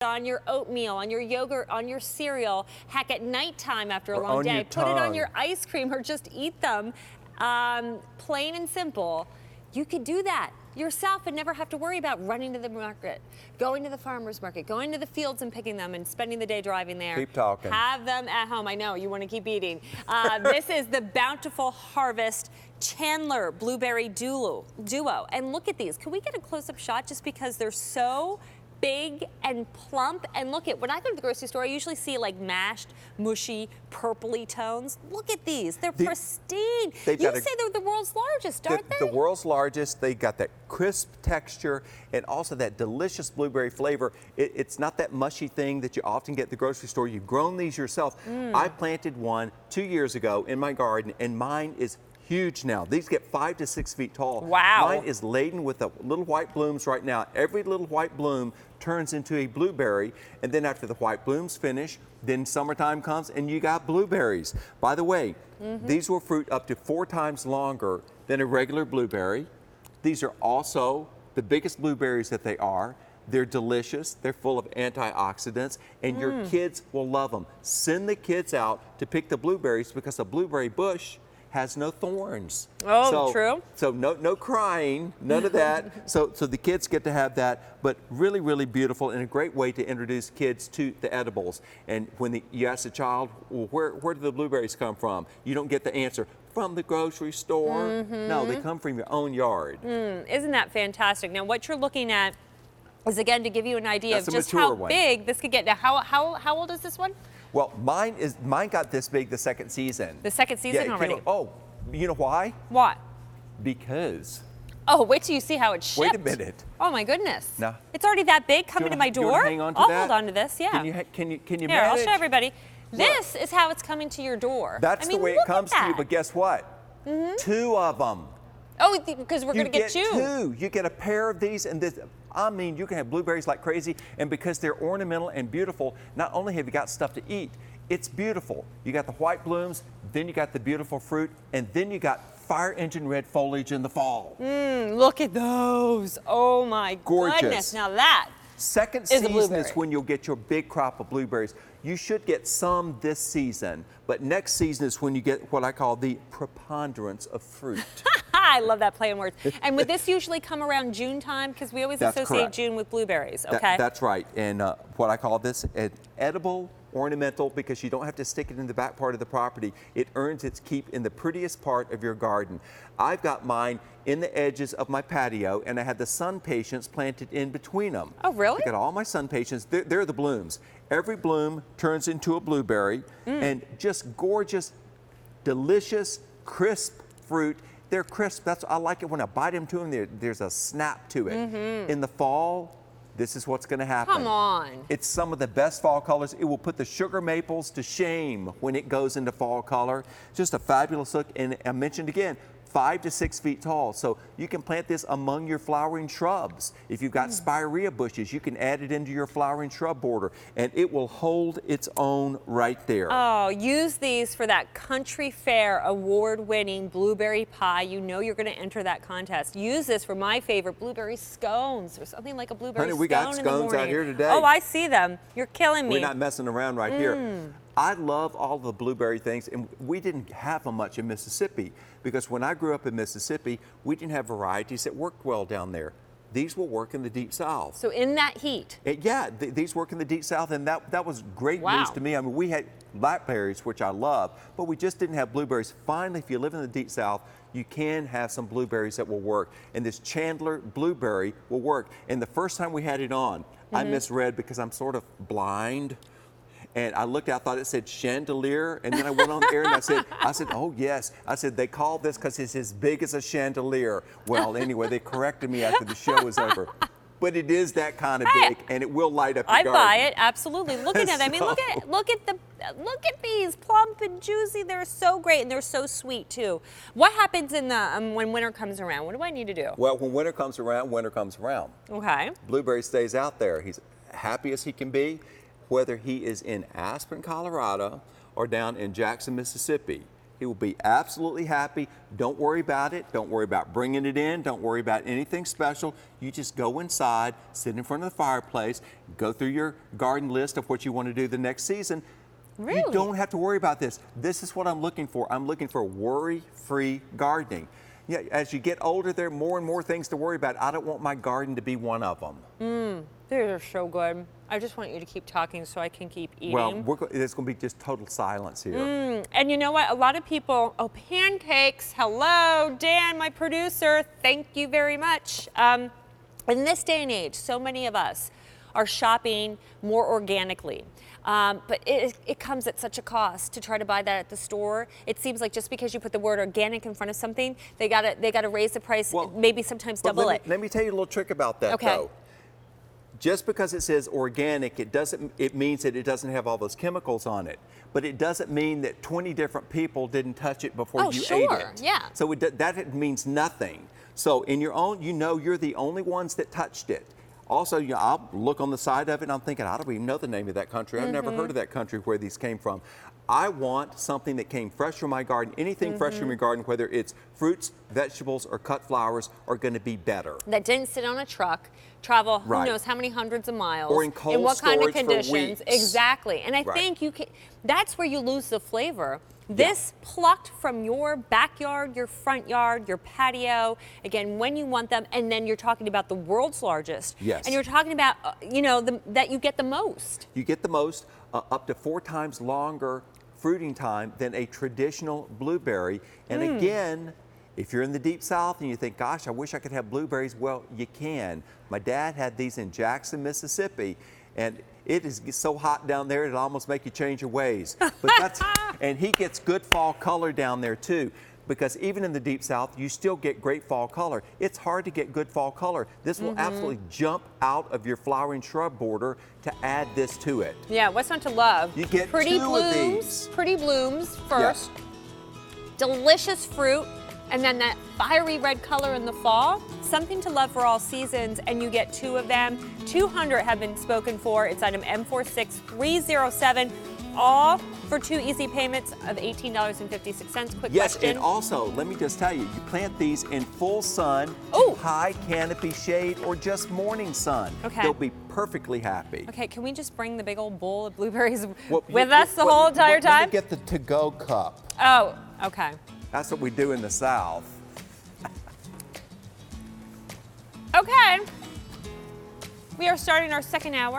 on your oatmeal, on your yogurt, on your cereal. Heck, at nighttime after a Or long on day, your put it on tongue. your ice cream or just eat them. Plain and simple. You could do that yourself and never have to worry about running to the market, going to the farmer's market, going to the fields and picking them and spending the day driving there. Keep talking. Have them at home. I know, you want to keep eating. This is the Bountiful Harvest Chandler Blueberry Duo. And look at these. Can we get a close-up shot just because they're so big and plump? And look at, when I go to the grocery store, I usually see like mashed, mushy, purpley tones. Look at these. They're pristine. You say they're the world's largest, aren't they? The world's largest. They got that crisp texture and also that delicious blueberry flavor. It's not that mushy thing that you often get at the grocery store. You've grown these yourself. I planted one 2 years ago in my garden, and mine is huge now. These get 5 to 6 feet tall. Wow. Mine is laden with the little white blooms right now. Every little white bloom turns into a blueberry, and then after the white blooms finish, then summertime comes and you got blueberries. By the way, these will fruit up to 4 times longer than a regular blueberry. These are also the biggest blueberries that they are. They're delicious, they're full of antioxidants, and your kids will love them. Send the kids out to pick the blueberries because a blueberry bush has no thorns. Oh, true. So no crying, none of that. so the kids get to have that, but really, really beautiful and a great way to introduce kids to the edibles. And when you ask a child, well, where do the blueberries come from? You don't get the answer, from the grocery store. No, they come from your own yard. Isn't that fantastic? Now, what you're looking at is, again, to give you an idea That's of a just mature how one. big this could get. Now, how old is this one? Well, mine got this big the second season. The second season already? You know why? What? Because. Oh, wait till you see how it's shipped. Wait a minute. Oh my goodness. No. It's already that big coming to my Do you wanna door? hang on to I'll that? hold on to this, yeah. Can you Here, manage? I'll show everybody. This is how it's coming to your door. That's the way it comes to you, but guess what? 2 of them. Oh, because we're going to get 2. Two. You get a pair of these, and this. I mean, you can have blueberries like crazy, and because they're ornamental and beautiful, not only have you got stuff to eat, it's beautiful. You got the white blooms, then you got the beautiful fruit, and then you got fire engine red foliage in the fall. Look at those. Oh my goodness. Now that Second is a season blueberry. is when you'll get your big crop of blueberries. You should get some this season, but next season is when you get what I call the preponderance of fruit. I love that play on words. And would this usually come around June time? Because we always That's associate correct. June with blueberries, okay? That's right. And what I call this an edible ornamental, because you don't have to stick it in the back part of the property. It earns its keep in the prettiest part of your garden. I've got mine in the edges of my patio, and I had the sun patience planted in between them. Oh, really? I got all my sun patience. They're the blooms. Every bloom turns into a blueberry, and just gorgeous, delicious, crisp fruit. They're crisp. I like it when I bite into them. There's a snap to it. In the fall, this is what's going to happen. Come on. It's some of the best fall colors. It will put the sugar maples to shame when it goes into fall color. Just a fabulous look. And I mentioned again, 5 to 6 feet tall. So you can plant this among your flowering shrubs. If you've got spirea bushes, you can add it into your flowering shrub border, and it will hold its own right there. Oh, use these for that Country Fair award-winning blueberry pie. You know you're going to enter that contest. Use this for my favorite blueberry scones, or something like a blueberry Honey, we scone got in the scones out morning. here today. Oh, I see them. You're killing me. We're not messing around right here. I love all the blueberry things, and we didn't have them much in Mississippi because when I grew up in Mississippi, we didn't have varieties that worked well down there. These will work in the Deep South. So in that heat. These work in the Deep South, and that was great Wow. news to me. I mean, we had blackberries, which I love, but we just didn't have blueberries. Finally, if you live in the Deep South, you can have some blueberries that will work, and this Chandler blueberry will work. And the first time we had it on, I misread because I'm sort of blind. And I looked out, thought it said chandelier, and then I went on the air and I said, oh yes. I said, they call this because it's as big as a chandelier. Well, anyway, they corrected me after the show was over. But it is that kind of big, and it will light up your garden. I buy it, absolutely. Look at it. I mean, look at these, plump and juicy. They're so great, and they're so sweet too. What happens in the when winter comes around? What do I need to do? Well, when winter comes around, winter comes around. Okay. Blueberry stays out there. He's happy as he can be, whether he is in Aspen, Colorado, or down in Jackson, Mississippi. He will be absolutely happy. Don't worry about it. Don't worry about bringing it in. Don't worry about anything special. You just go inside, sit in front of the fireplace, go through your garden list of what you want to do the next season. Really? You don't have to worry about this. This is what I'm looking for. I'm looking for worry-free gardening. Yeah, as you get older, there are more and more things to worry about. I don't want my garden to be one of them. They're so good. I just want you to keep talking so I can keep eating. Well, there's going to be just total silence here. And you know what? A lot of people, oh, pancakes. Hello, Dan, my producer. Thank you very much. In this day and age, so many of us are shopping more organically. But it comes at such a cost to try to buy that at the store. It seems like just because you put the word organic in front of something, they gotta raise the price, Well, maybe sometimes double it. Let me tell you a little trick about that, Okay. though. Just because it says organic, it means that it doesn't have all those chemicals on it. But it doesn't mean that 20 different people didn't touch it before you ate it. Yeah. So that means nothing. So in your own, you're the only ones that touched it. Also, I'll look on the side of it and I'm thinking, I don't even know the name of that country. I've never heard of that country where these came from. I want something that came fresh from my garden. Anything fresh from your garden, whether it's fruits, vegetables, or cut flowers, are going to be better. That didn't sit on a truck, travel who Right. knows how many hundreds of miles. Or in cold what kind of storage for conditions. weeks. Exactly. And I Right. think you can, that's where you lose the flavor. This plucked from your backyard, your front yard, your patio, again, when you want them, and then you're talking about the world's largest. Yes. And you're talking about, that you get the most. You get the most, up to 4 times longer fruiting time than a traditional blueberry. And again, if you're in the deep south and you think, gosh, I wish I could have blueberries, well, you can. My dad had these in Jackson, Mississippi, and it is so hot down there it'll almost make you change your ways. But and he gets good fall color down there too, because even in the deep south you still get great fall color. It's hard to get good fall color. This will absolutely jump out of your flowering shrub border to add this to it. Yeah, what's not to love? You get pretty 2 blooms, of these. Pretty blooms first. Delicious fruit, and then that fiery red color in the fall. Something to love for all seasons, and you get 2 of them. 200 have been spoken for. It's item M46307, all for 2 easy payments of $18.56. Quick Yes, question. and also, let me just tell you, you plant these in full sun, Ooh. high canopy shade, or just morning sun. Okay. They'll be perfectly happy. Okay, can we just bring the big old bowl of blueberries Well, with us the whole entire Let time? me get the to-go cup. Oh, okay. That's what we do in the South. Okay. We are starting our second hour.